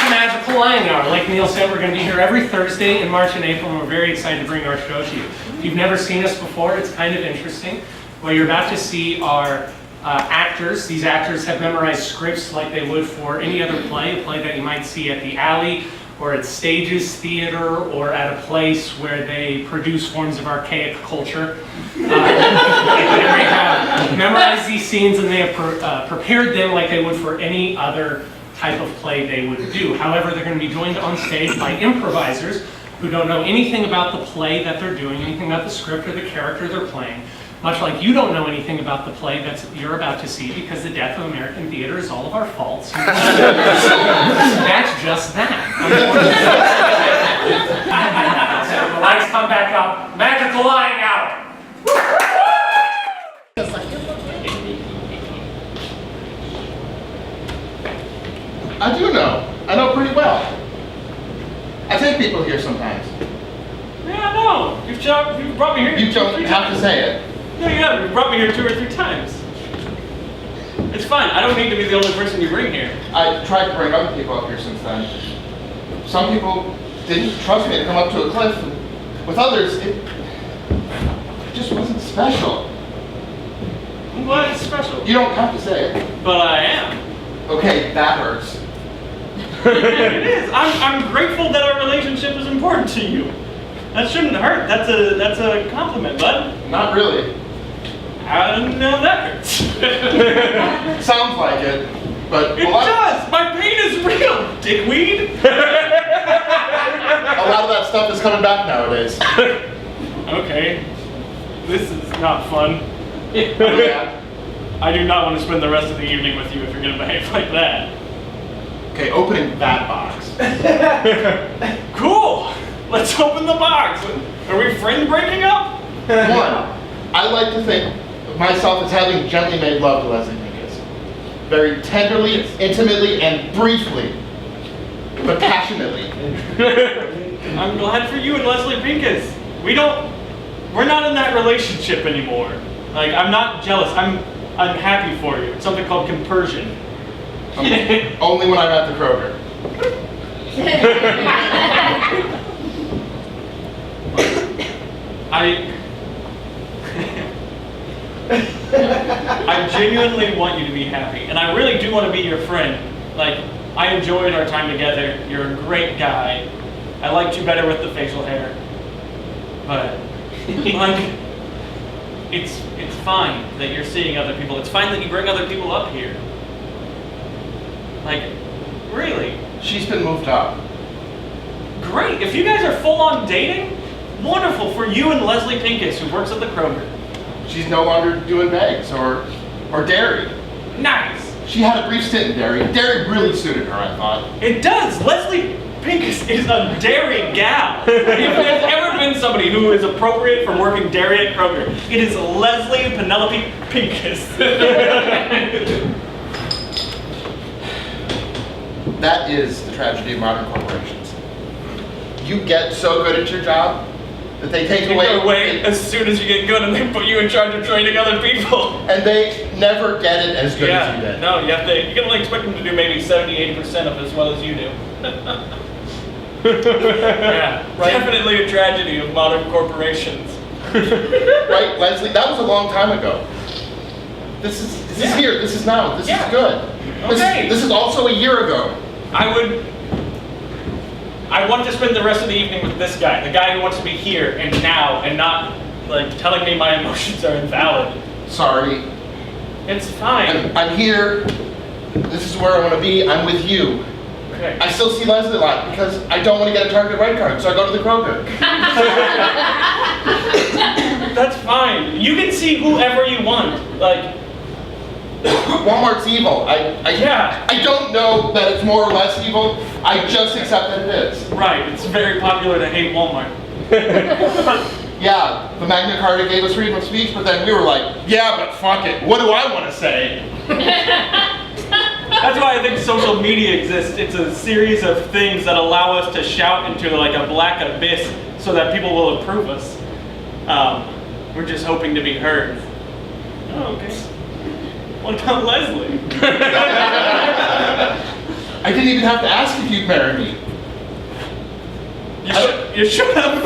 Magical Lying Hour. Like Neil said, we're going to be here every Thursday in March and April, and we're very excited to bring our show to you. If you've never seen us before, it's kind of interesting. What you're about to see are actors. These actors have memorized scripts like they would for any other play, a play that you might see at the alley, or at Stages Theater, or at a place where they produce forms of archaic culture. They have memorized these scenes and they have prepared them like they would for any other type of play they would do. However, they're going to be joined on stage by improvisers who don't know anything about the play that they're doing, anything about the script or the character they're playing, much like you don't know anything about the play that you're about to see, because the death of American theater is all of our faults. That's just that. The lights come back up. Magical Lying Hour. I do know. I know pretty well. I take people here sometimes. Yeah, I know. You've brought me here. You don't have to say it. No, you have. You've brought me here 2 or 3 times. It's fine. I don't need to be the only person you bring here. I tried to bring other people up here since then. Some people didn't trust me to come up to a cliff. And with others, it just wasn't special. I'm glad it's special. You don't have to say it. But I am. Okay, that hurts. It is. I'm grateful that our relationship is important to you. That shouldn't hurt. That's a compliment, bud. Not really. I don't know that hurts. Sounds like it, but It does. My pain is real, dickweed. A lot of that stuff is coming back nowadays. Okay. This is not fun. Yeah. I do not want to spend the rest of the evening with you if you're going to behave like that. Okay, opening that box. Cool! Let's open the box. Are we friend breaking up? One, I like to think of myself as having gently made love to Leslie Pincus. Very tenderly, intimately, and briefly, but passionately. I'm glad for you and Leslie Pincus. We're not in that relationship anymore. Like, I'm not jealous. I'm happy for you. It's something called compersion. Only when I'm at the Kroger. I genuinely want you to be happy, and I really do want to be your friend. Like, I enjoyed our time together. You're a great guy. I liked you better with the facial hair. But, like, it's fine that you're seeing other people. It's fine that you bring other people up here. Like, really. She's been moved up. Great. If you guys are full on dating, wonderful for you and Leslie Pincus, who works at the Kroger. She's no longer doing bags or dairy. Nice. She had a brief stint in dairy. Dairy really suited her, I thought. It does. Leslie Pincus is a dairy gal. If there's ever been somebody who is appropriate for working dairy at Kroger, it is Leslie Penelope Pincus. That is the tragedy of modern corporations. You get so good at your job that they take away as soon as you get good, and they put you in charge of training other people. And they never get it as good as you did. No, you can only expect them to do maybe 70-80% of as well as you do. Yeah, right? Definitely a tragedy of modern corporations. Right, Leslie? That was a long time ago. This is here. This is now. This is good. Okay. This is also a year ago. I want to spend the rest of the evening with this guy, the guy who wants to be here and now, and not like telling me my emotions are invalid. Sorry. It's fine. I'm here. This is where I want to be. I'm with you. Okay. I still see Leslie a lot because I don't want to get a Target rate card, so I go to the Kroger. That's fine. You can see whoever you want. Like, Walmart's evil. I don't know that it's more or less evil. I just accept that it is. Right. It's very popular to hate Walmart. Yeah, the Magna Carta gave us freedom of speech, but then we were like, yeah, but fuck it. What do I want to say? That's why I think social media exists. It's a series of things that allow us to shout into like a black abyss so that people will approve us. We're just hoping to be heard. Oh, okay. What about Leslie? I didn't even have to ask if you'd marry me. You should have.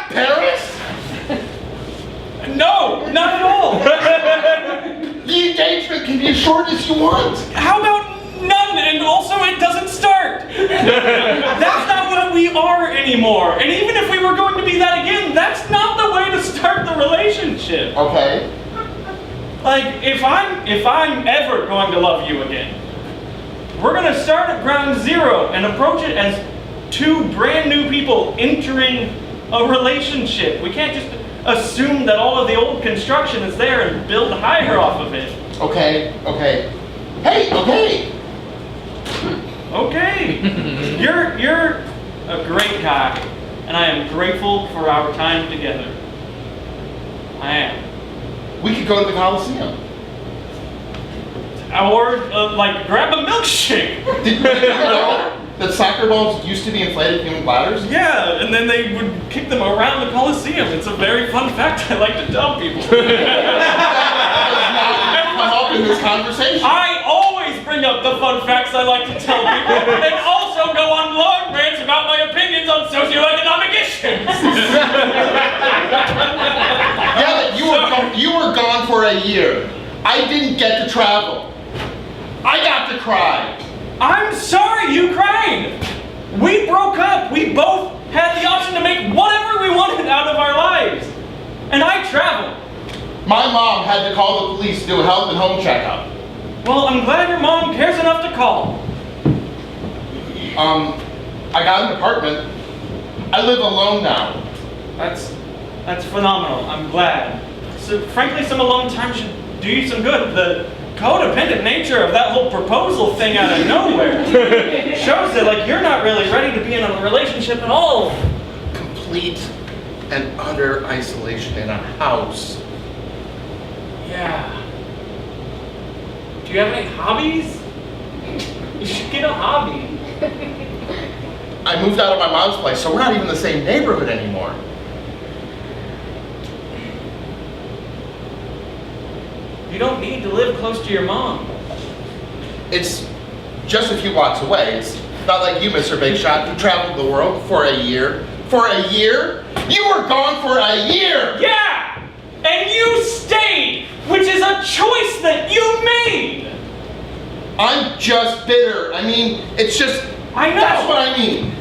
Paris? No, not at all. The engagement can be as short as you want. How about none? And also, it doesn't start. That's not what we are anymore. And even if we were going to be that again, that's not the way to start the relationship. Okay. Like, if I'm ever going to love you again, we're gonna start at ground zero and approach it as two brand new people entering a relationship. We can't just assume that all of the old construction is there and build higher off of it. Okay. Hey, okay. Okay. You're a great guy, and I am grateful for our time together. I am. We could go to the Coliseum. Or, like, grab a milkshake. Did you know that soccer balls used to be inflated human bladders? Yeah, and then they would kick them around the Coliseum. It's a very fun fact I like to tell people. Come up in this conversation. I always bring up the fun facts I like to tell people, and also go on long rants about my opinions on socioeconomic issues. Yeah, but you were gone for a year. I didn't get to travel. I got to cry. I'm sorry you cried. We broke up. We both had the option to make whatever we wanted out of our lives. And I traveled. My mom had to call the police to do a health and home checkup. Well, I'm glad your mom cares enough to call. I got an apartment. I live alone now. That's phenomenal. I'm glad. So, frankly, some alone time should do you some good. The codependent nature of that whole proposal thing out of nowhere shows that, like, you're not really ready to be in a relationship at all. Complete and utter isolation in a house. Yeah. Do you have any hobbies? You should get a hobby. I moved out of my mom's place, so we're not even in the same neighborhood anymore. You don't need to live close to your mom. It's just a few blocks away. It's not like you, Mr. Big Shot, who traveled the world for a year. For a year? You were gone for a year! Yeah! And you stayed, which is a choice that you made! I'm just bitter. I mean, it's just... I know. That's what I mean.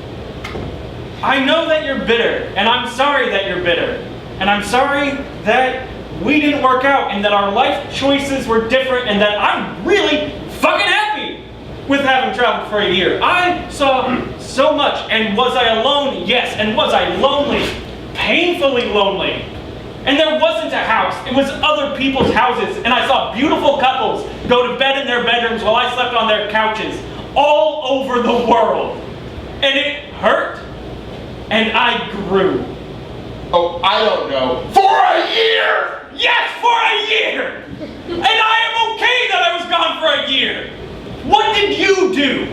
I know that you're bitter, and I'm sorry that you're bitter. And I'm sorry that we didn't work out, and that our life choices were different, and that I'm really fucking happy with having traveled for a year. I saw so much, and was I alone? Yes. And was I lonely? Painfully lonely. And there wasn't a house, it was other people's houses, and I saw beautiful couples go to bed in their bedrooms while I slept on their couches, all over the world. And it hurt, and I grew. Oh, I don't know. For a year! Yes, for a year! And I am okay that I was gone for a year. What did you do?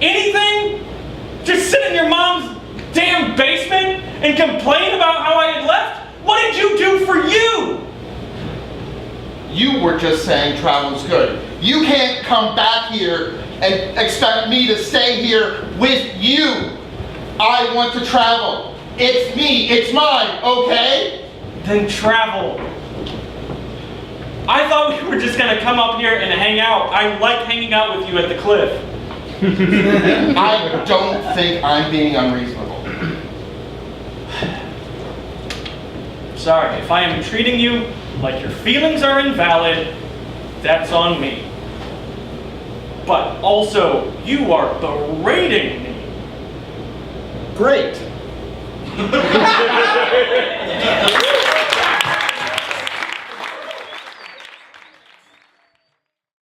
Anything? Just sit in your mom's damn basement and complain about how I had left? What did you do for you? You were just saying travel's good. You can't come back here and expect me to stay here with you. I want to travel. It's me, it's mine, okay? Then travel. I thought we were just gonna come up here and hang out. I like hanging out with you at the cliff. I don't think I'm being unreasonable. Sorry, if I am treating you like your feelings are invalid, that's on me. But also, you are berating me. Great.